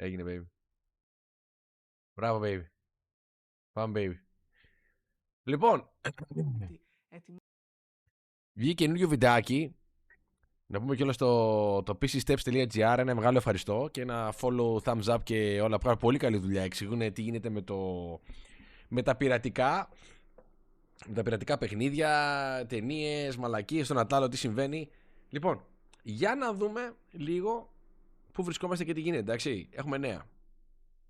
Έγινε, baby. Μπράβο, baby. Πάμε, baby. Λοιπόν, βγήκε καινούργιο βιντεάκι. Να πούμε κιόλας το pcsteps.gr. Ένα μεγάλο ευχαριστώ και ένα follow, thumbs up και όλα. Πράγμα πολύ καλή δουλειά. Εξηγούν τι γίνεται με τα πειρατικά. Με τα πειρατικά παιχνίδια, ταινίες, μαλακίες, στον Ατάλο, τι συμβαίνει. Λοιπόν, για να δούμε λίγο πού βρισκόμαστε και τι γίνεται, εντάξει. Έχουμε νέα.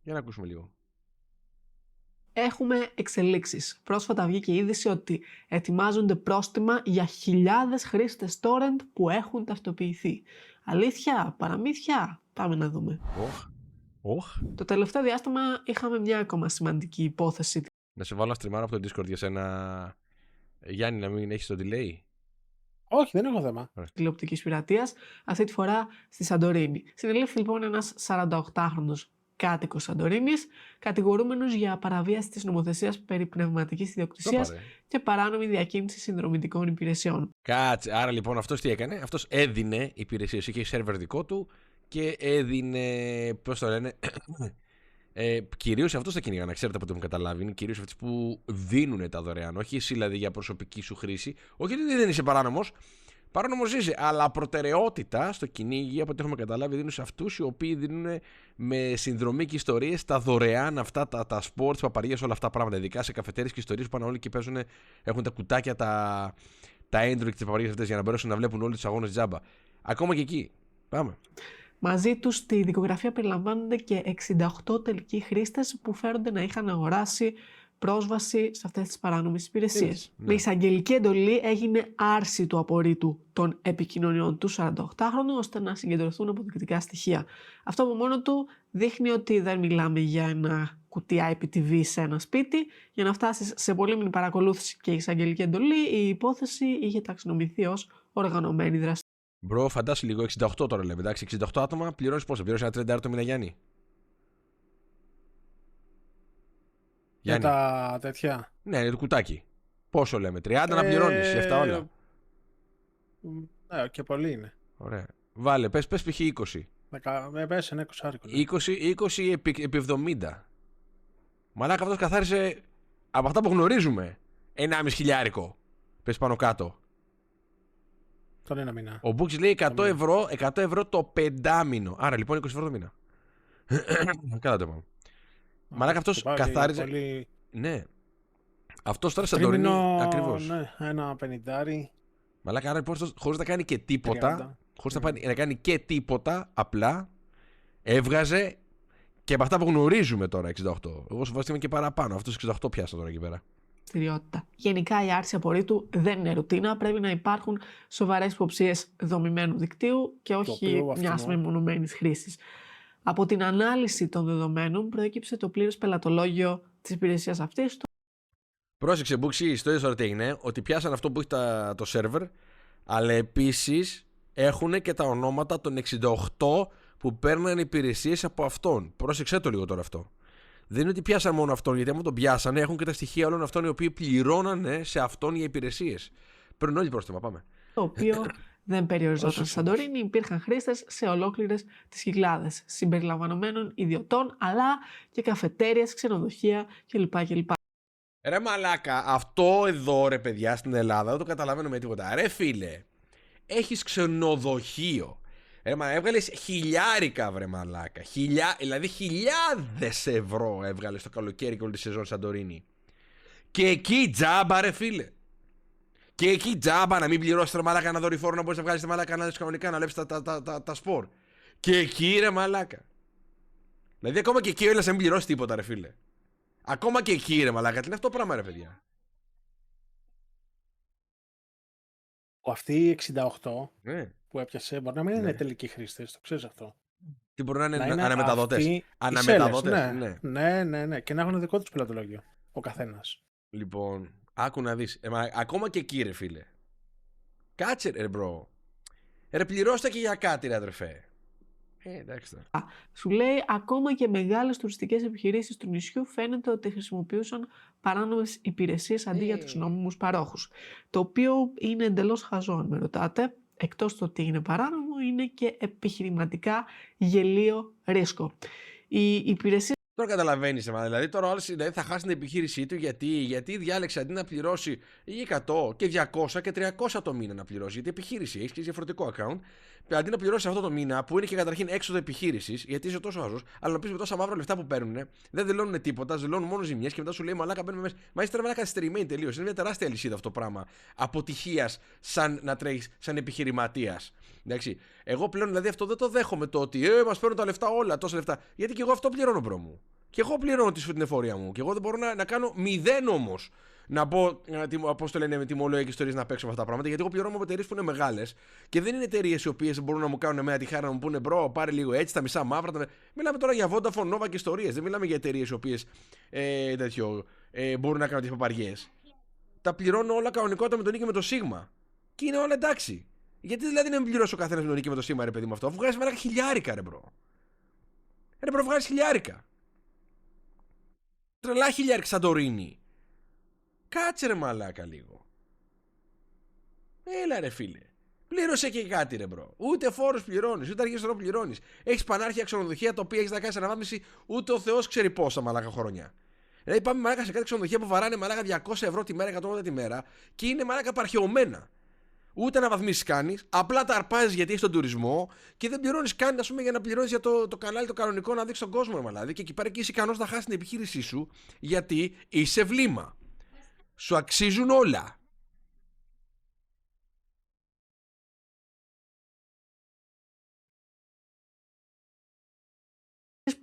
Για να ακούσουμε λίγο. Έχουμε εξελίξεις. Πρόσφατα βγήκε η είδηση ότι ετοιμάζονται πρόστιμα για χιλιάδες χρήστες torrent που έχουν ταυτοποιηθεί. Αλήθεια, παραμύθια, πάμε να δούμε. Το τελευταίο διάστημα είχαμε μια ακόμα σημαντική υπόθεση. Να σε βάλω να στριμάρω από το Discord για σένα, Γιάννη, να μην έχεις το delay. Όχι, δεν έχω θέμα. Τηλεοπτικής πειρατείας, αυτή τη φορά στη Σαντορίνη. Συνελήφθη λοιπόν ένας 48χρονος κάτοικος Σαντορίνης, κατηγορούμενος για παραβίαση της νομοθεσίας περί πνευματικής ιδιοκτησίας και παράνομη διακίνηση συνδρομητικών υπηρεσιών. Κάτσε, άρα λοιπόν αυτός τι έκανε? Αυτός έδινε υπηρεσίες, είχε σερβερ δικό του και έδινε, πώς το λένε, κυρίως αυτός τα κυνήγα, να ξέρετε από ό,τι έχουν καταλάβει. Είναι κυρίως αυτοί που δίνουν τα δωρεάν, όχι εσύ δηλαδή για προσωπική σου χρήση. Όχι ότι δεν είσαι παράνομος, παράνομος είσαι, αλλά προτεραιότητα στο κυνήγι, από ό,τι έχουμε καταλάβει, δίνουν σε αυτούς οι οποίοι δίνουν με συνδρομή και ιστορίες τα δωρεάν αυτά, τα sports, παπαριές, όλα αυτά τα πράγματα. Ειδικά σε καφετέρειες και ιστορίες που πάνε όλοι και παίζουν, έχουν τα κουτάκια, τα Android και τις παπαριές αυτές για να μπορέσουν να βλέπουν όλοι τους αγώνες τζάμπα. Ακόμα και εκεί. Πάμε. Μαζί τους στη δικογραφία περιλαμβάνονται και 68 τελικοί χρήστες που φέρονται να είχαν αγοράσει πρόσβαση σε αυτές τις παράνομες υπηρεσίες. Ναι. Με εισαγγελική εντολή έγινε άρση του απορρίτου των επικοινωνιών του 48χρονου ώστε να συγκεντρωθούν αποδεικτικά στοιχεία. Αυτό από μόνο του δείχνει ότι δεν μιλάμε για ένα κουτί IPTV σε ένα σπίτι. Για να φτάσει σε πολύμηνη παρακολούθηση και εισαγγελική εντολή, η υπόθεση είχε ταξινομηθεί ως οργανωμένη δραστηριότητα. Μπρο, φαντάσου λίγο, 68 τώρα λέμε, εντάξει, 68 άτομα, πληρώνεις πόσο? Πληρώνεις ένα 30 το μήνα, Γιάννη? Για τα τέτοια. Ναι, το κουτάκι. Πόσο λέμε, 30 να πληρώνεις για αυτά όλα? Ναι, και πολύ είναι. Ωραία. Βάλε, πες π.χ. 20. Πες ένα 20 επί 70. Μαλάκα, αυτός καθάρισε από αυτά που γνωρίζουμε 1,5 χιλιάρικο. Πες πάνω κάτω. Τον ένα μήνα. Ο Μπούκης λέει 100 ευρώ το πεντάμινο. Άρα λοιπόν 20 ευρώ το μήνα. Καλά το είπαμε. Μαλάκα, αυτός καθάριζε. Πολύ... Ναι. Αυτός τώρα Σαντορίνη ακριβώς. Ναι, ένα 50. Μαλάκα, άρα λοιπόν χωρίς να κάνει και τίποτα. Χωρίς να κάνει και τίποτα, απλά έβγαζε και από αυτά που γνωρίζουμε τώρα 68. Εγώ σου βάζω και παραπάνω. Αυτός 68 πιάσα τώρα εκεί πέρα. Γενικά η άρση απορρίτου δεν είναι ρουτίνα. Πρέπει να υπάρχουν σοβαρές υποψίες δομημένου δικτύου και όχι μιας μεμονωμένης χρήσης. Από την ανάλυση των δεδομένων προέκυψε το πλήρες πελατολόγιο της υπηρεσίας αυτής. Πρόσεξε, Μπούξη, το είδες τώρα τι έγινε, ότι πιάσαν αυτό που έχει το σερβερ, αλλά επίσης έχουν και τα ονόματα των 68 που παίρνουν υπηρεσίες από αυτόν. Πρόσεξε το λίγο τώρα αυτό. Δεν είναι ότι πιάσαν μόνο αυτόν, γιατί άμα τον πιάσανε, έχουν και τα στοιχεία όλων αυτών οι οποίοι πληρώνανε σε αυτόν για υπηρεσίες. Παίρνουν όλοι πρόστιμα, πάμε. Το οποίο δεν περιοριζόταν στη Σαντορίνη, υπήρχαν χρήστες σε ολόκληρες τις Κυκλάδες, συμπεριλαμβανομένων ιδιωτών, αλλά και καφετέριες, ξενοδοχεία κλπ. Ρε μαλάκα, αυτό εδώ ρε παιδιά στην Ελλάδα δεν το καταλαβαίνω με τίποτα. Ρε φίλε, έχεις ξενοδοχείο. Ρε μα έβγαλες χιλιάρικα βρε μαλάκα. Δηλαδή χιλιάδες ευρώ έβγαλες το καλοκαίρι και όλη τη σεζόν Σαντορίνη. Και εκεί τζάμπα ρε φίλε. Και εκεί τζάμπα να μην πληρώσεις ρε μαλάκα ένα δορυφόρο, να μπορείς να βγάλεις τα μαλάκα να κανονικά να βλέπεις τα σπορ. Και εκεί ρε μαλάκα. Δηλαδή ακόμα και εκεί έλας να μην πληρώσεις τίποτα ρε φίλε. Ακόμα και εκεί ρε μαλάκα. Τι είναι αυτό το πράγμα ρε παιδιά. Αυτοί οι 68 Ναι. που έπιασε μπορεί να μην είναι τελικοί χρήστες, το ξέρεις αυτό. Τι μπορεί να είναι αναμεταδότες. Αναμεταδότες. Ναι. Και να έχουν δικό τους πελατολόγιο. Ο καθένας. Λοιπόν, άκου να δεις. Ακόμα και εκεί ρε φίλε. Κάτσε ρε μπρο. Ρε πληρώστε και για κάτι ρε αδερφέ. Εντάξει. Σου λέει ακόμα και μεγάλες τουριστικές επιχειρήσεις του νησιού φαίνεται ότι χρησιμοποιούσαν παράνομες υπηρεσίες αντί για τους νόμιμους παρόχους. Το οποίο είναι εντελώς χαζό αν με ρωτάτε. Εκτός το ότι είναι παράνομο, είναι και επιχειρηματικά γελίο ρίσκο. Οι υπηρεσίες Τώρα καταλαβαίνει, δηλαδή τώρα όλες, δηλαδή θα χάσει την επιχείρησή του γιατί διάλεξε αντί να πληρώσει 100 και 200 και 300 το μήνα να πληρώσει. Γιατί επιχείρηση έχει και διαφορετικό account. Αντί να πληρώσει αυτό το μήνα που είναι και καταρχήν έξοδο επιχείρηση, γιατί είσαι τόσο άζος, αλλά να πει με τόσα μαύρα λεφτά που παίρνουν, δεν δηλώνουν τίποτα, δηλώνουν μόνο ζημιές και μετά σου λέει μαλάκα μπαίνουμε μέσα. Μα είστε μαλάκα καθυστερημένοι τελείως. Είναι μια τεράστια αλυσίδα αυτό το πράγμα αποτυχίας σαν να τρέχει σαν επιχειρηματία. Εντάξει. Εγώ πλέον δηλαδή αυτό δεν το δέχομαι το ότι μας παίρνουν τα λεφτά όλα, τόσα λεφτά. Γιατί και εγώ αυτό πληρώνω, μπρο μου. Και εγώ πληρώνω την εφορία μου. Και εγώ δεν μπορώ να κάνω 0 όμως. Να πω, πώς το λένε, με τιμολόγια και ιστορίες να παίξω με αυτά τα πράγματα. Γιατί εγώ πληρώνω από εταιρείες που είναι μεγάλες και δεν είναι εταιρείες οι οποίες μπορούν να μου κάνουν εμένα τη χάρη να μου πούνε μπρο, πάρε λίγο έτσι, τα μισά μαύρα. Μιλάμε τώρα για Vodafone, Nova και ιστορίες. Δεν μιλάμε για εταιρείες οι οποίες μπορούν να κάνουν τις παπαριές. Τα πληρώνω όλα κανονικότητα με τον νίκη με το Σίγμα. Και είναι όλα εντάξει. Γιατί δηλαδή να μην πληρώσει ο καθένας με τον νίκη με το Σίγμα, ρε παιδί μου αυτό, αφού βγάζει μαλάκα χιλιάρικα, ρε μπρο. Ρε μπρο, βγάζει χιλιάρικα. Τρελά χιλιάρικα Σαντορίνη. Κάτσε ρε μαλάκα λίγο. Έλα ρε φίλε. Πλήρωσε και κάτι ρε μπρο. Ούτε φόρους πληρώνεις, ούτε αργύστρο πληρώνεις. Έχεις πανάρχια ξενοδοχεία τα οποία έχεις να κάνεις αναβάθμιση ούτε ο Θεός ξέρει πόσα μαλάκα χρόνια. Δηλαδή πάμε μαλάκα σε κάτι ξενοδοχεία που βαράνε μαλάκα 200 ευρώ τη μέρα, 180 τη μέρα και είναι μαλάκα παρχαιωμένα. Ούτε αναβαθμίσεις κάνεις, απλά τα αρπάζεις γιατί έχεις τον τουρισμό και δεν πληρώνεις καν, ας πούμε, για να πληρώνεις για το κανάλι το κανονικό να δείξεις τον κόσμο, μαλάδι. Και εκεί πέρα και είσαι ικανός να χάσεις την επιχείρησή σου γιατί είσαι βλήμα. Σου αξίζουν όλα.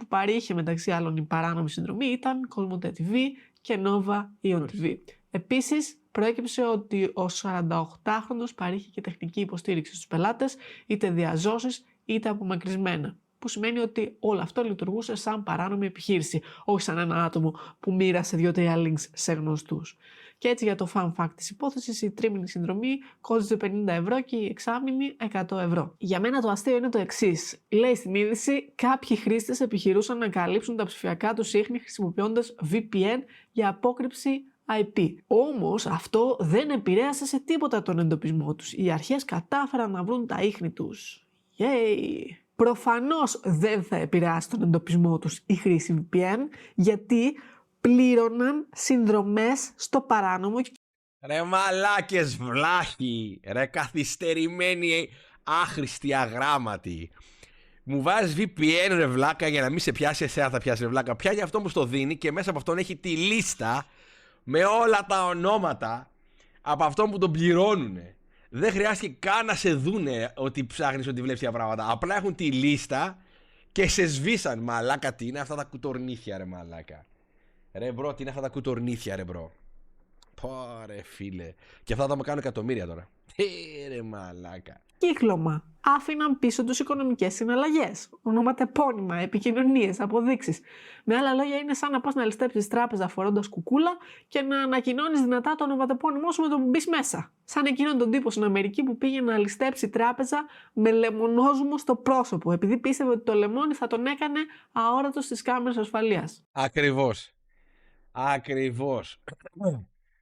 που παρήχε μεταξύ άλλων η παράνομη συνδρομή ήταν Cosmote TV και Nova Ion TV. Επίσης, προέκυψε ότι ο 48χρονος παρήχε και τεχνική υποστήριξη στους πελάτες, είτε διαζώσεις είτε απομακρυσμένα. Που σημαίνει ότι όλο αυτό λειτουργούσε σαν παράνομη επιχείρηση, όχι σαν ένα άτομο που μοίρασε 2-3 links σε γνωστούς. Και έτσι για το fun fact της υπόθεσης, η τρίμηνη συνδρομή κόστιζε 50 ευρώ και η εξάμηνη 100 ευρώ. Για μένα το αστείο είναι το εξής. Λέει στην είδηση, κάποιοι χρήστες επιχειρούσαν να καλύψουν τα ψηφιακά τους ίχνη χρησιμοποιώντας VPN για απόκρυψη IP. Όμως αυτό δεν επηρέασε σε τίποτα τον εντοπισμό τους. Οι αρχές κατάφεραν να βρουν τα ίχνη τους. Yay! Προφανώς δεν θα επηρεάσει τον εντοπισμό τους η χρήση VPN, γιατί πλήρωναν συνδρομές στο παράνομο. Ρε μαλάκες βλάχοι, ρε καθυστερημένοι άχρηστοι αγράμματοι. Μου βάζεις VPN ρε βλάκα για να μην σε πιάσει εσένα θα πιάσει ρε βλάκα. Πιάνει αυτό που στο δίνει και μέσα από αυτόν έχει τη λίστα με όλα τα ονόματα από αυτόν που τον πληρώνουνε. Δεν χρειάστηκε καν να σε δούνε ότι ψάχνεις ότι βλέπεις τα πράγματα. Απλά έχουν τη λίστα και σε σβήσαν. Μαλάκα, τι είναι αυτά τα κουτορνίθια ρε μαλάκα. Ρε μπρο, τι είναι αυτά τα κουτορνίθια ρε μπρο. Πω ρε φίλε. Και αυτά θα μου κάνουν εκατομμύρια τώρα. Ρε μαλάκα. Κύκλωμα. Άφηναν πίσω τους οικονομικές συναλλαγές, ονοματεπώνυμα, επικοινωνίες, αποδείξεις. Με άλλα λόγια, είναι σαν να πας να ληστέψεις τράπεζα φορώντας κουκούλα και να ανακοινώνεις δυνατά το ονοματεπώνυμό σου με το που μπεις μέσα. Σαν εκείνον τον τύπο στην Αμερική που πήγε να ληστέψει τράπεζα με λεμονόζουμο στο πρόσωπο, επειδή πίστευε ότι το λεμόνι θα τον έκανε αόρατο στις κάμερες ασφαλείας. Ακριβώς. Ακριβώς.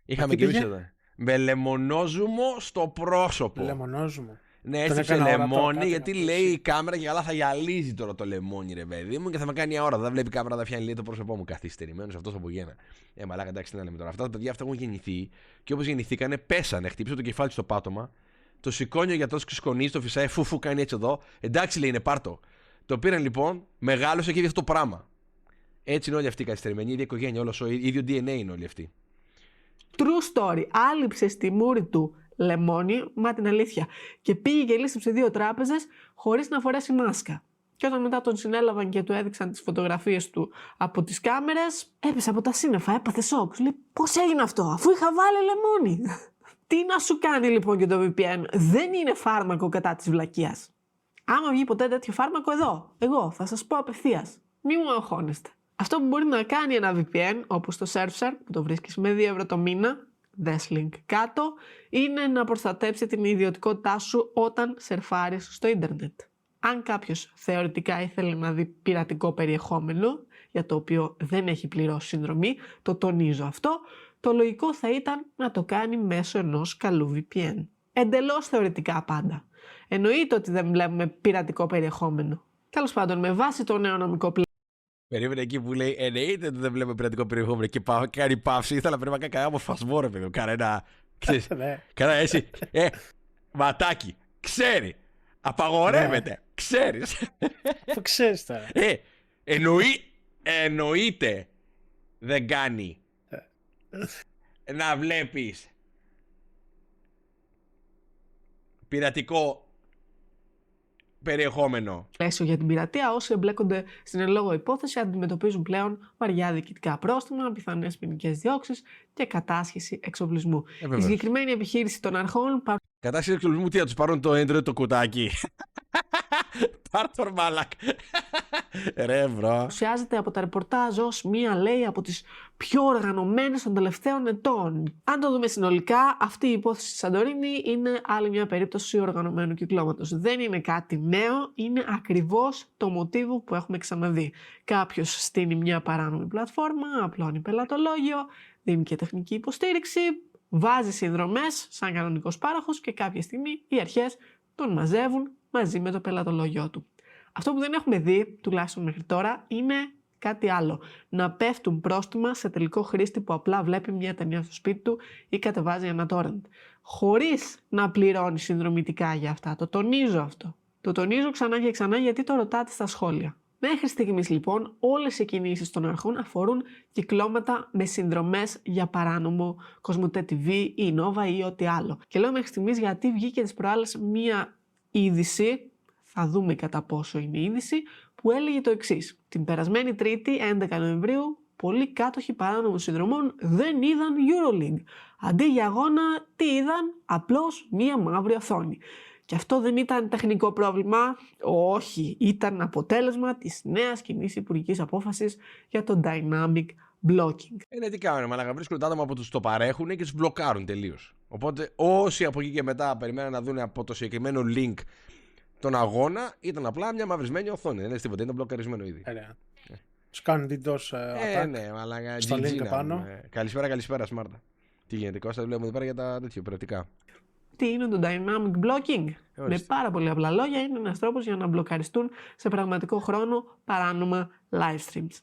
Είχαμε και εμείς εδώ. Με λεμονόζουμο στο πρόσωπο. Λεμονόζουμο. Ναι, έστειψε λεμόνι, γιατί λέει η κάμερα και καλά θα γυαλίζει τώρα το λεμόνι, ρε παιδί μου, και θα με κάνει αόρα. Δεν βλέπει η κάμερα, θα φτιάχνει λέει το πρόσωπό μου καθυστερημένο αυτό από γένα. Μαλάκα, εντάξει, τι να λέμε τώρα. Αυτά τα παιδιά αυτά έχουν γεννηθεί και όπως γεννηθήκανε, πέσανε. Χτύπησε το κεφάλι στο πάτωμα. Το σηκώνει ο γιατρός και σκονίζει, το φυσάει, φουφου κάνει έτσι εδώ. Εντάξει, λέει, είναι πάρτο. Το πήραν λοιπόν, μεγάλωσε και είδε αυτό το πράγμα. Έτσι είναι όλοι αυτοί οι καθυστερημένοι, η ίδια οικογένεια, όλο ίδιο DNA είναι όλοι αυτοί. True story. Άλυψε στη μούρη του λεμόνι, μα την αλήθεια. Και πήγε και λύστεψε 2 τράπεζες χωρίς να φορέσει μάσκα. Και όταν μετά τον συνέλαβαν και του έδειξαν τις φωτογραφίες του από τις κάμερες, έπεσε από τα σύννεφα, έπαθε σοκ. Λέει, πώς έγινε αυτό, αφού είχα βάλει λεμόνι. Τι να σου κάνει λοιπόν και το VPN, δεν είναι φάρμακο κατά της βλακείας. Άμα βγει ποτέ τέτοιο φάρμακο εδώ, εγώ θα σας πω απευθείας. Μη μου αγχώνεστε. Αυτό που μπορεί να κάνει ένα VPN, όπως το Surfshark, που το βρίσκεις με 2 ευρώ το μήνα, δες link κάτω, είναι να προστατέψει την ιδιωτικότητά σου όταν σερφάρεις στο ίντερνετ. Αν κάποιος θεωρητικά ήθελε να δει πειρατικό περιεχόμενο, για το οποίο δεν έχει πληρώσει συνδρομή, το τονίζω αυτό, το λογικό θα ήταν να το κάνει μέσω ενός καλού VPN. Εντελώς θεωρητικά πάντα. Εννοείται ότι δεν βλέπουμε πειρατικό περιεχόμενο. Τέλος πάντων, με βάση το νέο νομικό πλαίσιο, Περίμενε εκεί που λέει εννοείται ότι δεν βλέπουμε πειρατικό περιεχόμενο και κάνει παύση. Ήθελα πρέπει να κάνει κανένα αποσπασμό, ρε παιδί. Κανένα. Κανένα έτσι. Ματάκι. Ξέρει. Απαγορεύεται. Ξέρεις. Το ξέρεις τώρα. Εννοείται δεν κάνει να βλέπεις πειρατικό περιεχόμενο. Πλαίσιο για την πειρατεία, όσοι εμπλέκονται στην εν λόγω υπόθεση αντιμετωπίζουν πλέον βαριά διοικητικά πρόστιμα, πιθανές ποινικές διώξεις και κατάσχεση εξοπλισμού. Η συγκεκριμένη επιχείρηση των αρχών. Κατάσχεση εξοπλισμού, τι θα τους πάρουν το Android το κουτάκι. Πάρτορ μάλακ. Ρε μπρο. Παρουσιάζεται από τα ρεπορτάζ ως μία, λέει, από τις πιο οργανωμένες των τελευταίων ετών. Αν το δούμε συνολικά, αυτή η υπόθεση στη Σαντορίνη είναι άλλη μια περίπτωση οργανωμένου κυκλώματος. Δεν είναι κάτι νέο, είναι ακριβώς το μοτίβο που έχουμε ξαναδεί. Κάποιος στείνει μια παράνομη πλατφόρμα, απλώνει πελατολόγιο, δίνει και τεχνική υποστήριξη, βάζει συνδρομές σαν κανονικός πάροχος και κάποια στιγμή οι αρχές τον μαζεύουν μαζί με το πελατολόγιο του. Αυτό που δεν έχουμε δει, τουλάχιστον μέχρι τώρα, είναι κάτι άλλο. Να πέφτουν πρόστιμα σε τελικό χρήστη που απλά βλέπει μια ταινία στο σπίτι του ή κατεβάζει ένα torrent. Χωρίς να πληρώνει συνδρομητικά για αυτά. Το τονίζω αυτό. Το τονίζω ξανά και ξανά γιατί το ρωτάτε στα σχόλια. Μέχρι στιγμής λοιπόν όλες οι κινήσεις των αρχών αφορούν κυκλώματα με συνδρομές για παράνομο Κοσμοτέ TV ή Nova ή ό,τι άλλο. Και λέω μέχρι στιγμής γιατί βγήκε τις προάλλες μία είδηση, θα δούμε κατά πόσο είναι είδηση, που έλεγε το εξής. Την περασμένη Τρίτη, 11 Νοεμβρίου, πολλοί κάτοχοι παράνομων συνδρομών δεν είδαν EuroLeague. Αντί για αγώνα, τι είδαν? Απλώς μία μαύρη οθόνη. Και αυτό δεν ήταν τεχνικό πρόβλημα, όχι, ήταν αποτέλεσμα της νέας κοινής υπουργικής απόφασης για το Dynamic Blocking. Τι κάνουν, μαλάκα, βρίσκουν τα άτομα που τους το παρέχουν και τους μπλοκάρουν τελείως. Οπότε όσοι από εκεί και μετά περιμέναν να δουν από το συγκεκριμένο link τον αγώνα, ήταν απλά μια μαυρισμένη οθόνη. Δεν είναι τίποτα, ήταν μπλοκαρισμένο ήδη. Τους κάνουν DDoS attack. Ναι, μαλάκα, στο link επάνω. Καλησπέρα, Σμάρτα. Τι γίνεται, Κώστα, δουλεύουμε εδώ πέρα για τα τέτοια πειρατικά. Τι είναι το Dynamic Blocking? Με πάρα πολύ απλά λόγια, είναι ένας τρόπος για να μπλοκαριστούν σε πραγματικό χρόνο παράνομα live streams.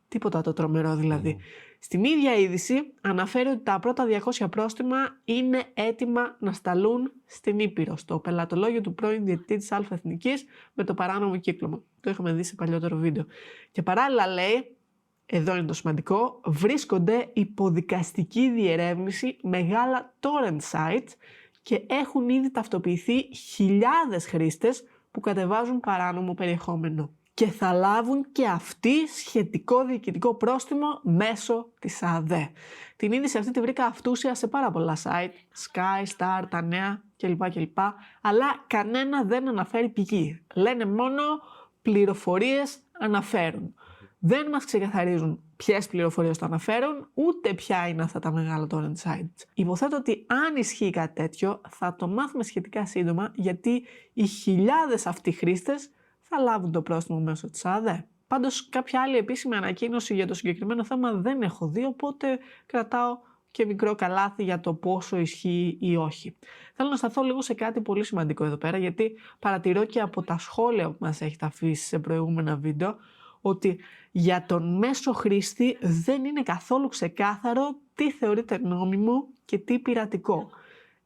Τίποτα το τρομερό δηλαδή. Στην ίδια είδηση αναφέρει ότι τα πρώτα 200 πρόστιμα είναι έτοιμα να σταλούν στην Ήπειρο, στο πελατολόγιο του πρώην διαιτητή της Αλφα-Εθνικής με το παράνομο κύκλωμα. Το είχαμε δει σε παλιότερο βίντεο. Και παράλληλα λέει, εδώ είναι το σημαντικό, βρίσκονται υποδικαστική διερεύνηση μεγάλα torrent sites και έχουν ήδη ταυτοποιηθεί χιλιάδες χρήστες που κατεβάζουν παράνομο περιεχόμενο. Και θα λάβουν και αυτοί σχετικό διοικητικό πρόστιμο μέσω της ΑΔΕ. Την είδηση αυτή τη βρήκα αυτούσια σε πάρα πολλά site, Sky, Star, τα νέα κλπ. Αλλά κανένα δεν αναφέρει πηγή. Λένε μόνο πληροφορίες αναφέρουν. Δεν μας ξεκαθαρίζουν ποιες πληροφορίες το αναφέρουν, ούτε ποια είναι αυτά τα μεγάλα torrent sites. Υποθέτω ότι αν ισχύει κάτι τέτοιο, θα το μάθουμε σχετικά σύντομα, γιατί οι χιλιάδες αυτοί χρήστες θα λάβουν το πρόστιμο μέσω της ΑΔΕ. Πάντως, κάποια άλλη επίσημη ανακοίνωση για το συγκεκριμένο θέμα δεν έχω δει, οπότε κρατάω και μικρό καλάθι για το πόσο ισχύει ή όχι. Θέλω να σταθώ λίγο σε κάτι πολύ σημαντικό εδώ πέρα, γιατί παρατηρώ και από τα σχόλια που μας έχετε αφήσει σε προηγούμενα βίντεο, ότι για τον μέσο χρήστη δεν είναι καθόλου ξεκάθαρο τι θεωρείται νόμιμο και τι πειρατικό.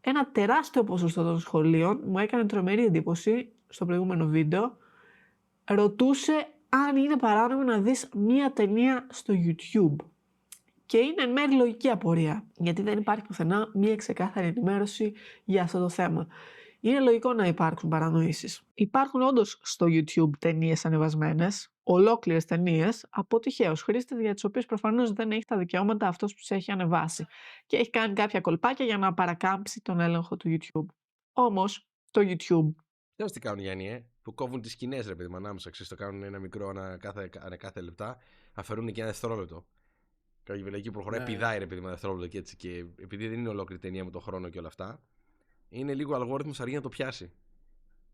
Ένα τεράστιο ποσοστό των σχολείων μου έκανε τρομερή εντύπωση στο προηγούμενο βίντεο. Ρωτούσε αν είναι παράνομο να δεις μία ταινία στο YouTube. Και είναι εν μέρει λογική απορία, γιατί δεν υπάρχει πουθενά μία ξεκάθαρη ενημέρωση για αυτό το θέμα. Είναι λογικό να υπάρξουν παρανοήσεις. Υπάρχουν όντως στο YouTube ταινίες ανεβασμένες, ολόκληρες ταινίες, από τυχαίους χρήστες για τις οποίες προφανώς δεν έχει τα δικαιώματα αυτός που τις έχει ανεβάσει. Και έχει κάνει κάποια κολπάκια για να παρακάμψει τον έλεγχο του YouTube. Όμως, το YouTube. Ξέρεις τι κάνουν, Γιάννη, που κόβουν τις σκηνές, ρε παιδί μου, ανάμεσα. Ξέρεις, το κάνουν ένα μικρό κάθε λεπτά, αφαιρούν και ένα δευτερόλεπτο. Κάποια βελαγική προχωράει, πηδάει, ρε παιδί μου, ένα δευτερόλεπτο και έτσι. Και επειδή δεν είναι ολόκληρη ταινία με τον χρόνο και όλα αυτά, είναι λίγο αλγόριθμος αργεί να το πιάσει.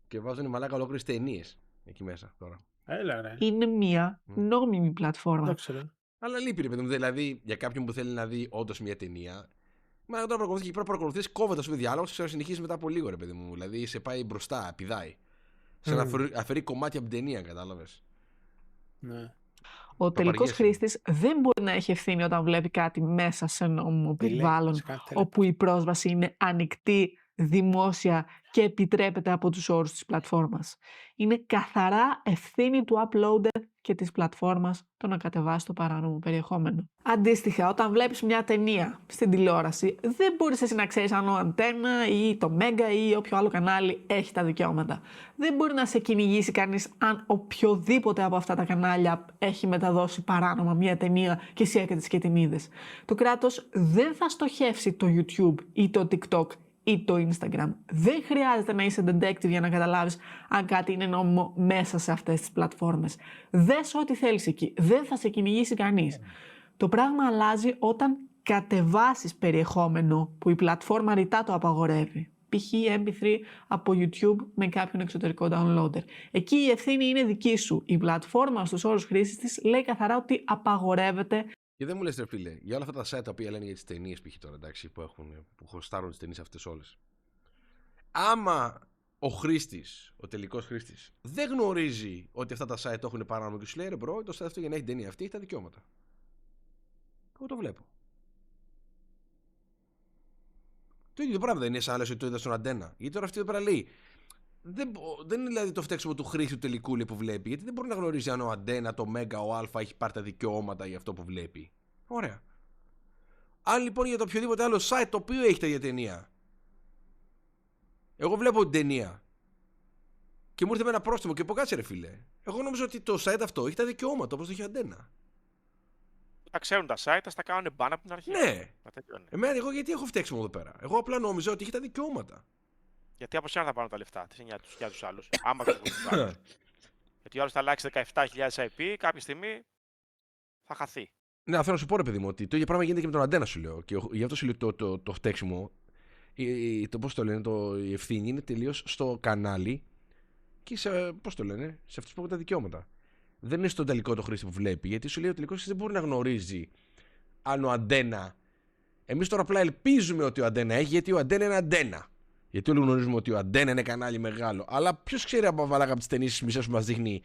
Και βάζουν μαλάκα ολόκληρες ταινίες εκεί μέσα τώρα. Έλα, ρε. Είναι μια νόμιμη πλατφόρμα. Αλλά λείπει, ρε παιδί μου, δηλαδή για κάποιον που θέλει να δει όντως μια ταινία. Μα τώρα παρακολουθεί και πρέπει να παρακολουθεί, κόβεται στο διάλογο και να συνεχίσει μετά από λίγο, ρε παιδί μου. Δηλαδή σε πάει μπροστά, πηδάει. Σαν να αφαιρεί κομμάτια από την ταινία, κατάλαβες. Ναι. Ο τελικός Παπαριές είναι. χρήστης δεν μπορεί να έχει ευθύνη όταν βλέπει κάτι μέσα σε νόμιμο περιβάλλον, σε κάτι όπου η πρόσβαση είναι ανοιχτή, δημόσια και επιτρέπεται από τους όρους της πλατφόρμας. Είναι καθαρά ευθύνη του uploader και της πλατφόρμας το να κατεβάσει το παράνομο περιεχόμενο. Αντίστοιχα, όταν βλέπεις μια ταινία στην τηλεόραση, δεν μπορείς εσύ να ξέρεις αν ο Αντένα ή το Μέγκα ή όποιο άλλο κανάλι έχει τα δικαιώματα. Δεν μπορεί να σε κυνηγήσει κανείς αν οποιοδήποτε από αυτά τα κανάλια έχει μεταδώσει παράνομα μια ταινία και εσύ έρχεσαι και την είδες. Το κράτος δεν θα στοχεύσει το YouTube ή το TikTok ή το Instagram. Δεν χρειάζεται να είσαι detective για να καταλάβεις αν κάτι είναι νόμιμο μέσα σε αυτές τις πλατφόρμες. Δες ό,τι θέλεις εκεί. Δεν θα σε κυνηγήσει κανείς. Το πράγμα αλλάζει όταν κατεβάσεις περιεχόμενο που η πλατφόρμα ρητά το απαγορεύει. Π.χ. MP3 από YouTube με κάποιον εξωτερικό downloader. Εκεί η ευθύνη είναι δική σου. Η πλατφόρμα στους όρους χρήσης της λέει καθαρά ότι απαγορεύεται. Και δεν μου λες, ρε φίλε, για όλα αυτά τα site τα οποία λένε για τις ταινίες π.χ. τώρα, εντάξει, που χωστάρουν τις ταινίες αυτές όλες. Άμα ο χρήστης, ο τελικός χρήστης, δεν γνωρίζει ότι αυτά τα site έχουν παράνομο και σου λέει, ρε μπρο, το site αυτό για να έχει την ταινία αυτή έχει τα δικαιώματα. Εγώ το βλέπω. Το ίδιο πράγμα δεν είναι σαν άλλες ότι το είδα στον Αντένα. Γιατί τώρα αυτή εδώ πέρα λέει. Δεν είναι δηλαδή το φταίξιμο του χρήστη του τελικού που βλέπει. Γιατί δεν μπορεί να γνωρίζει αν ο Αντένα, το Μέγκα, ο Α έχει πάρει τα δικαιώματα για αυτό που βλέπει. Ωραία. Αν λοιπόν για το οποιοδήποτε άλλο site το οποίο έχει τα ίδια ταινία. Εγώ βλέπω την ταινία. Και μου ήρθε με ένα πρόστιμο και πω κάτσε ρε φίλε. Εγώ νομίζω ότι το site αυτό έχει τα δικαιώματα όπως το έχει ο Αντένα. Τα ξέρουν τα site, θα τα κάνουν μπαν από την αρχή. Ναι. Εγώ γιατί έχω φταίξιμο εδώ πέρα. Εγώ απλά νόμιζα ότι έχει τα δικαιώματα. Γιατί από σένα θα πάρουν τα λεφτά, τι για τους άλλους. Άμα δεν τους άλλους. Γιατί ο άλλος θα αλλάξει 17.000 IP, κάποια στιγμή θα χαθεί. Ναι, θέλω να σου πω ρε παιδί μου ότι το ίδιο πράγμα γίνεται και με τον Αντένα σου λέω. Και γι' αυτό σου λέω το φταίξιμο. Πώς το λένε, η ευθύνη είναι τελείως στο κανάλι και πώς το λένε, σε αυτούς που έχουν τα δικαιώματα. Δεν είναι στον τελικό το χρήστη που βλέπει, γιατί σου λέει ο τελικός δεν μπορεί να γνωρίζει αν ο Αντένα. Εμείς τώρα απλά ελπίζουμε ότι ο Αντένα έχει, γιατί ο Αντένα είναι Αντένα. Γιατί όλοι γνωρίζουμε ότι ο Αντένα είναι κανάλι μεγάλο. Αλλά ποιος ξέρει από βαλάγα από τις ταινίες μισές που μας δείχνει,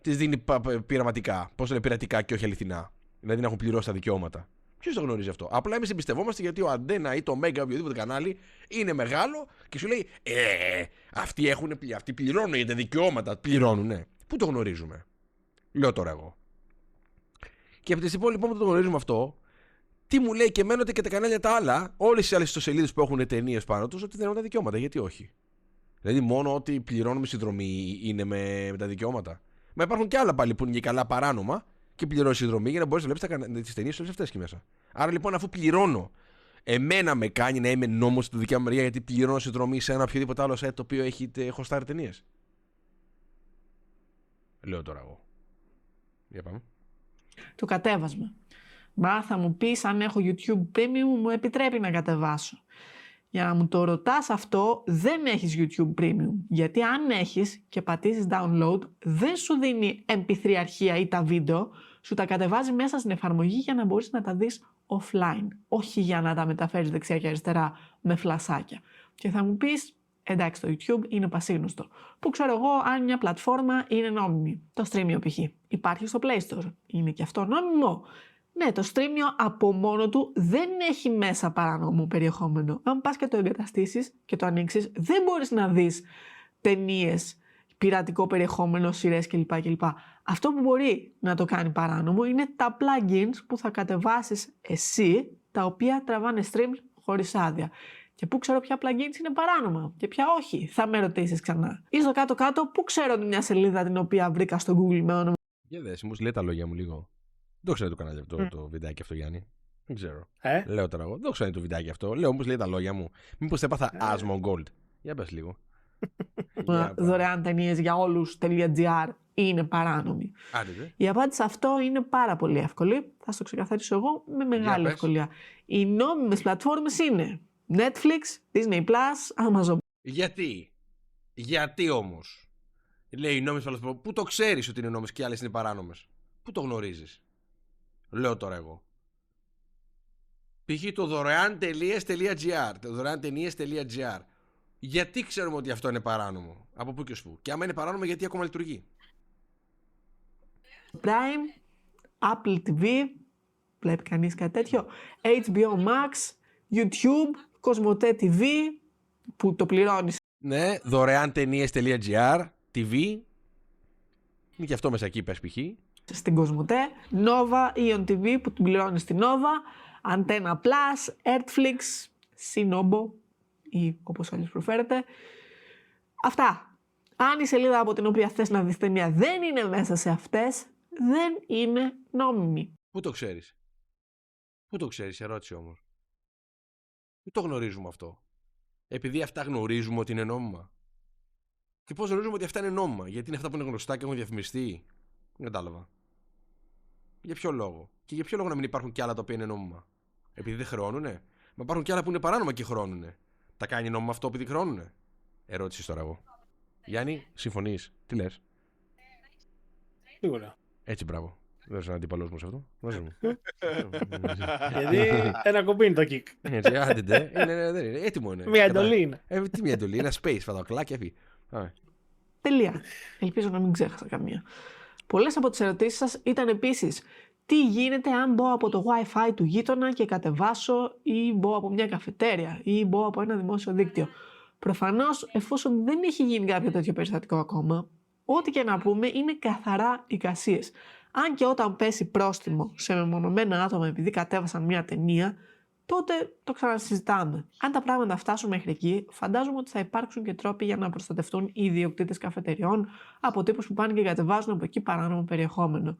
τις δίνει πειραματικά. Πώς το λένε, πειρατικά και όχι αληθινά. Δηλαδή να έχουν πληρώσει τα δικαιώματα. Ποιος το γνωρίζει αυτό. Απλά εμείς εμπιστευόμαστε γιατί ο Αντένα ή το Μέγκα, οποιοδήποτε κανάλι είναι μεγάλο και σου λέει αυτοί πληρώνουν για τα δικαιώματα. Πληρώνουν, ναι. Πού το γνωρίζουμε. Λέω τώρα εγώ. Και από τη στιγμή λοιπόν που το γνωρίζουμε αυτό, τι μου λέει και εμένα ότι και τα κανάλια τα άλλα, όλες οι άλλες ιστοσελίδες που έχουν ταινίες πάνω τους, ότι δεν έχουν τα δικαιώματα. Γιατί όχι. Δηλαδή μόνο ότι πληρώνουμε συνδρομή είναι με τα δικαιώματα. Μα υπάρχουν και άλλα πάλι που είναι και καλά παράνομα και πληρώνει συνδρομή για να μπορείς να βλέπεις τις ταινίες όλες αυτές εκεί μέσα. Άρα λοιπόν αφού πληρώνω, εμένα με κάνει να είμαι νόμος στη δικιά μου μεριά γιατί πληρώνω συνδρομή σε ένα οποιοδήποτε άλλο site το οποίο έχει χωστάρει ταινίες. Λέω τώρα εγώ. Για πάμε. Το κατέβασμα. Μα θα μου πεις αν έχω YouTube Premium μου επιτρέπει να κατεβάσω. Για να μου το ρωτάς αυτό δεν έχεις YouTube Premium. Γιατί αν έχεις και πατήσεις download δεν σου δίνει MP3 αρχεία ή τα βίντεο, σου τα κατεβάζει μέσα στην εφαρμογή για να μπορείς να τα δεις offline. Όχι για να τα μεταφέρεις δεξιά και αριστερά με φλασάκια. Και θα μου πεις εντάξει το YouTube είναι πασίγνωστο. Πού ξέρω εγώ αν μια πλατφόρμα είναι νόμιμη. Το Streamio π.χ. Υπάρχει στο Play Store. Είναι και αυτό νόμιμο. Ναι, το Streamio από μόνο του δεν έχει μέσα παράνομο περιεχόμενο. Αν πας και το εγκαταστήσεις και το ανοίξεις, δεν μπορείς να δεις ταινίες, πειρατικό περιεχόμενο, σειρές κλπ. Αυτό που μπορεί να το κάνει παράνομο είναι τα plugins που θα κατεβάσεις εσύ, τα οποία τραβάνε streams χωρίς άδεια. Και πού ξέρω ποια plugins είναι παράνομα και ποια όχι, θα με ρωτήσεις ξανά. Ή στο κάτω-κάτω, πού ξέρω μια σελίδα την οποία βρήκα στο Google με όνομα. Για δες, μου λέει τα λόγια μου λίγο. Δεν ξέρω το κανάλι αυτό, το βιντεάκι αυτό, Γιάννη. Δεν ξέρω. Λέω τώρα εγώ. Δεν ξέρω το βιντεάκι αυτό. Λέω όμως λέει τα λόγια μου. Μήπως έπαθα Asmongold. Για πες λίγο. Δωρεάν ταινίες για όλους.gr είναι παράνομη. Άντε. Η απάντηση σε αυτό είναι πάρα πολύ εύκολη. Θα στο ξεκαθαρίσω εγώ με μεγάλη ευκολία. Οι νόμιμες πλατφόρμες είναι Netflix, Disney+, Amazon. Γιατί όμως λέει οι νόμιμες πλατφόρμες, πού το ξέρεις ότι είναι νόμιμες και άλλες είναι παράνομες. Πού το γνωρίζεις. Λέω τώρα εγώ. Π.χ. το δωρεάν.gr, το δωρεάν.gr. Γιατί ξέρουμε ότι αυτό είναι παράνομο. Από πού και ως πού. Και άμα είναι παράνομο γιατί ακόμα λειτουργεί. Prime, Apple TV, βλέπει κανείς κάτι τέτοιο, HBO Max, YouTube, Κοσμοτέ TV, που το πληρώνεις. Ναι, δωρεάν ταινίες.gr, TV. Είναι και αυτό μέσα εκεί, πες π.χ. Στην Κοσμοτέ, Nova, Ion TV που την πληρώνει στην Nova, Antenna Plus, Netflix, Sinobo ή όπως άλλως προφέρεται. Αυτά. Αν η σελίδα από την οποία θες να δεις ταινία δεν είναι μέσα σε αυτές, δεν είναι νόμιμη. Πού το ξέρεις? Πού το ξέρεις, ερώτηση όμως. Πού το γνωρίζουμε αυτό? Επειδή αυτά γνωρίζουμε ότι είναι νόμιμα. Και πώς γνωρίζουμε ότι αυτά είναι νόμιμα? Γιατί είναι αυτά που είναι γνωστά και έχουν διαφημιστεί? Δεν κατάλαβα. Για ποιο λόγο? Και για ποιο λόγο να μην υπάρχουν κι άλλα τα οποία είναι νόμιμα? Επειδή δεν χρεώνουνε? Μα υπάρχουν κι άλλα που είναι παράνομα και χρεώνουνε. Τα κάνει νόμιμα αυτό επειδή χρεώνουνε? Ερώτηση τώρα εγώ. Γιάννη, συμφωνείς? Τι λες? Σίγουρα. Έτσι, μπράβο. Δεν είσαι αντίπαλός μου σε αυτό. Μαζί μου. Γιατί ένα κουμπί είναι το kick. Έτσι, άντε, δεν είναι. Έτοιμο είναι. Μια εντολή είναι. Τι μια εντολή? Ένα space, φατακλά και έφυγε. Τελεία. Ελπίζω να μην ξέχασα καμία. Πολλές από τις ερωτήσεις σας ήταν επίσης τι γίνεται αν μπω από το Wi-Fi του γείτονα και κατεβάσω ή μπω από μια καφετέρια ή μπω από ένα δημόσιο δίκτυο. Προφανώς, εφόσον δεν έχει γίνει κάποιο τέτοιο περιστατικό ακόμα, ό,τι και να πούμε είναι καθαρά εικασίες. Αν και όταν πέσει πρόστιμο σε μεμονωμένα άτομα επειδή κατέβασαν μια ταινία, τότε το ξανασυζητάμε. Αν τα πράγματα φτάσουν μέχρι εκεί, φαντάζομαι ότι θα υπάρξουν και τρόποι για να προστατευτούν οι ιδιοκτήτες καφετεριών από τύπους που πάνε και κατεβάζουν από εκεί παράνομο περιεχόμενο.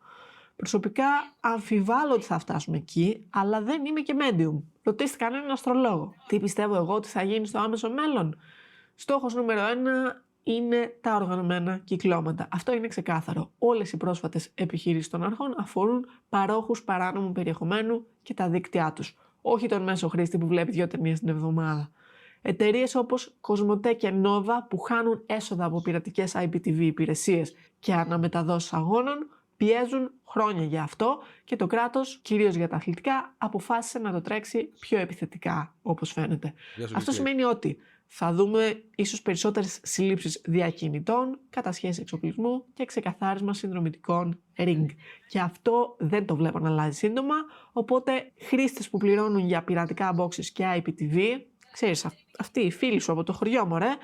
Προσωπικά αμφιβάλλω ότι θα φτάσουμε εκεί, αλλά δεν είμαι και medium. Ρωτήστε κανέναν αστρολόγο. Τι πιστεύω εγώ ότι θα γίνει στο άμεσο μέλλον? Στόχος νούμερο 1 είναι τα οργανωμένα κυκλώματα. Αυτό είναι ξεκάθαρο. Όλες οι πρόσφατες επιχειρήσεις των αρχών αφορούν παρόχους παράνομου περιεχομένου και τα δίκτυά τους. Όχι τον μέσο χρήστη που βλέπει 2 ταινίες την εβδομάδα. Εταιρείες όπως Κοσμοτέ και Nova που χάνουν έσοδα από πειρατικές IPTV υπηρεσίες και αναμεταδόσεις αγώνων πιέζουν χρόνια για αυτό και το κράτος, κυρίως για τα αθλητικά, αποφάσισε να το τρέξει πιο επιθετικά, όπως φαίνεται. Αυτό σημαίνει ότι θα δούμε ίσως περισσότερες συλλήψεις διακινητών, κατασχέσεις εξοπλισμού και ξεκαθάρισμα συνδρομητικών ring. Και αυτό δεν το βλέπω να αλλάζει σύντομα, οπότε χρήστες που πληρώνουν για πειρατικά boxes και IPTV, ξέρεις, αυτοί οι φίλοι σου από το χωριό μωρέ,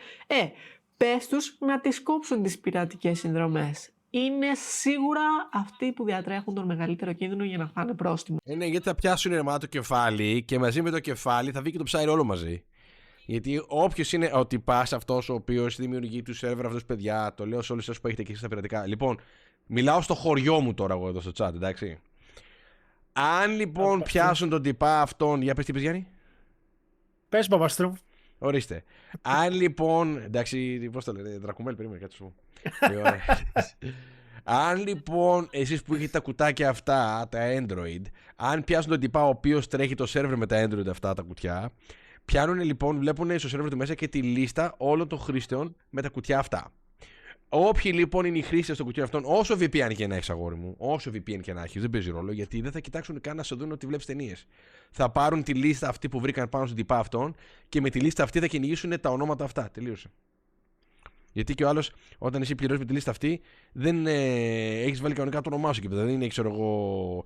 πες τους να τις κόψουν τις πειρατικές συνδρομές. Είναι σίγουρα αυτοί που διατρέχουν τον μεγαλύτερο κίνδυνο για να φάνε πρόστιμο. Ναι, γιατί θα πιάσουν ρεμά το κεφάλι και μαζί με το κεφάλι θα βγει και το ψάρι όλο μαζί. Γιατί όποιος είναι ο τυπάς αυτός ο οποίος δημιουργεί του σερβερ αυτούς παιδιά, το λέω σε όλους εσάς που έχετε και εσείς στα πειρατικά. Λοιπόν, μιλάω στο χωριό μου τώρα εγώ εδώ στο chat, εντάξει. Αν λοιπόν πιάσουν τον τυπά αυτόν. Για πες τι είπες, Γιάννη. Πες, Παπαστρού. Ορίστε. Αν λοιπόν. Εντάξει, πώς το λένε, Δρακουμέλ, περίμενε κάτι σου. Αν λοιπόν εσείς που έχετε τα κουτάκια αυτά, τα Android, αν πιάσουν τον τυπά ο οποίος τρέχει το σερβερ με τα Android αυτά τα κουτιά, πιάνουν λοιπόν, βλέπουν στο σερβερ του μέσα και τη λίστα όλων των χρήστεων με τα κουτιά αυτά. Όποιοι λοιπόν είναι οι χρήστες των κουτιών αυτών, όσο VPN και να έχεις, αγόρι μου, όσο VPN και να έχεις, δεν παίζει ρόλο, γιατί δεν θα κοιτάξουν καν να σε δουν ότι βλέπεις ταινίες. Θα πάρουν τη λίστα αυτή που βρήκαν πάνω στον τυπά αυτόν και με τη λίστα αυτή θα κυνηγήσουν τα ονόματα αυτά. Τελείωσε. Γιατί και ο άλλος, όταν εσύ πληρώσεις με τη λίστα αυτή, δεν έχεις βάλει κανονικά το όνομά σου και δεν είναι, ξέρω εγώ,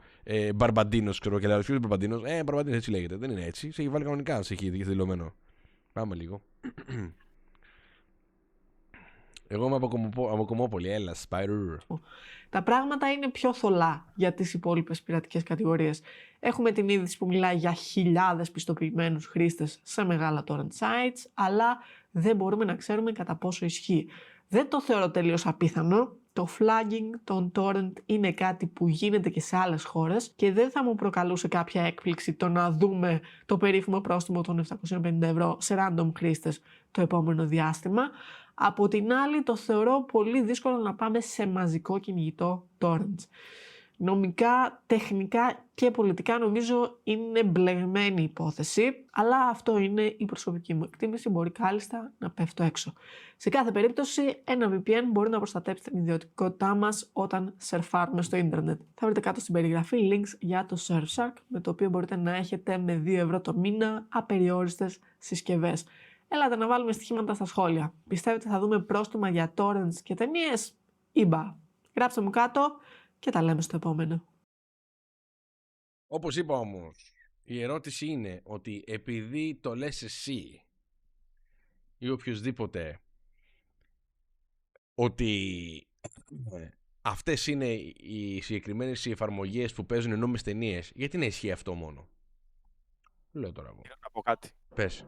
Μπαρμπαντίνος, ξέρω και λέω, ποιος είναι Μπαρμπαντίνος. Μπαρμπαντίνος έτσι λέγεται. Δεν είναι έτσι. Σε έχει βάλει κανονικά, σε έχει δηλωμένο. Πάμε λίγο. Εγώ είμαι από Κομμόπολη, έλα, Spider. Τα πράγματα είναι πιο θολά για τις υπόλοιπες πειρατικές κατηγορίες. Έχουμε την είδηση που μιλάει για χιλιάδες πιστοποιημένους χρήστες σε μεγάλα torrent sites, αλλά δεν μπορούμε να ξέρουμε κατά πόσο ισχύει. Δεν το θεωρώ τελείως απίθανο. Το flagging των torrent είναι κάτι που γίνεται και σε άλλες χώρες και δεν θα μου προκαλούσε κάποια έκπληξη το να δούμε το περίφημο πρόστιμο των 750 ευρώ σε random χρήστες το επόμενο διάστημα. Από την άλλη το θεωρώ πολύ δύσκολο να πάμε σε μαζικό κυνηγητό torrents. Νομικά, τεχνικά και πολιτικά νομίζω είναι μπλεγμένη η υπόθεση, αλλά αυτό είναι η προσωπική μου εκτίμηση, μπορεί κάλλιστα να πέφτω έξω. Σε κάθε περίπτωση, ένα VPN μπορεί να προστατέψει την ιδιωτικότητά μας όταν σερφάρουμε στο ίντερνετ. Θα βρείτε κάτω στην περιγραφή links για το Surfshark, με το οποίο μπορείτε να έχετε με 2 ευρώ το μήνα απεριόριστες συσκευές. Έλατε να βάλουμε στοιχήματα στα σχόλια. Πιστεύετε θα δούμε πρόστιμα για torrents και ταινίες ή μπα? Γράψτε μου κάτω και τα λέμε στο επόμενο. Όπως είπα όμως, η ερώτηση είναι ότι επειδή το λες εσύ ή οποιοσδήποτε ότι αυτές είναι οι συγκεκριμένες εφαρμογές που παίζουν νόμιμες ταινίες, γιατί να ισχύει αυτό μόνο? Λέω τώρα εγώ. Να πω κάτι. Πες.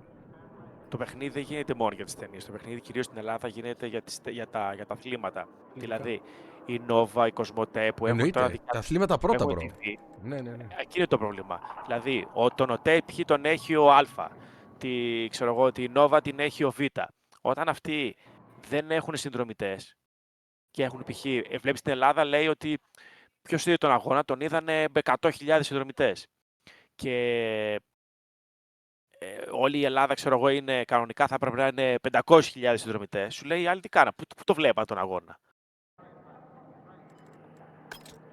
Το παιχνίδι δεν γίνεται μόνο για τις ταινίες. Το παιχνίδι κυρίως στην Ελλάδα γίνεται για τα αθλήματα. Δηλαδή, η Nova, η Κοσμοτέ που έχουν τώρα Εννοείται. Τα αθλήματα πρώτα, bro. Ναι. Εκεί είναι το πρόβλημα. Δηλαδή, τον ΟΤΕ τον έχει ο Α, τη Nova την έχει ο Β. Όταν αυτοί δεν έχουν συνδρομητές και έχουν π.χ. Βλέπεις στην Ελλάδα, λέει ότι ποιος είδε τον αγώνα, τον είδανε με 100.000 συνδρομητές. Και όλη η Ελλάδα, είναι κανονικά θα πρέπει να είναι 500.000 συνδρομητές. Σου λέει οι άλλοι τι κάνα, πού το βλέπα τον αγώνα.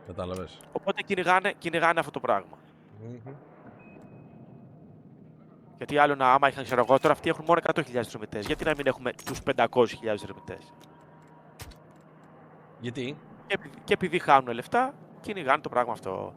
Κατάλαβες. Οπότε κυνηγάνε αυτό το πράγμα. Γιατί άλλο άμα είχαν, τώρα αυτοί έχουν μόνο 100.000 συνδρομητές. Γιατί να μην έχουμε τους 500.000 συνδρομητές? Γιατί? Και επειδή χάνουν λεφτά, κυνηγάνε το πράγμα αυτό.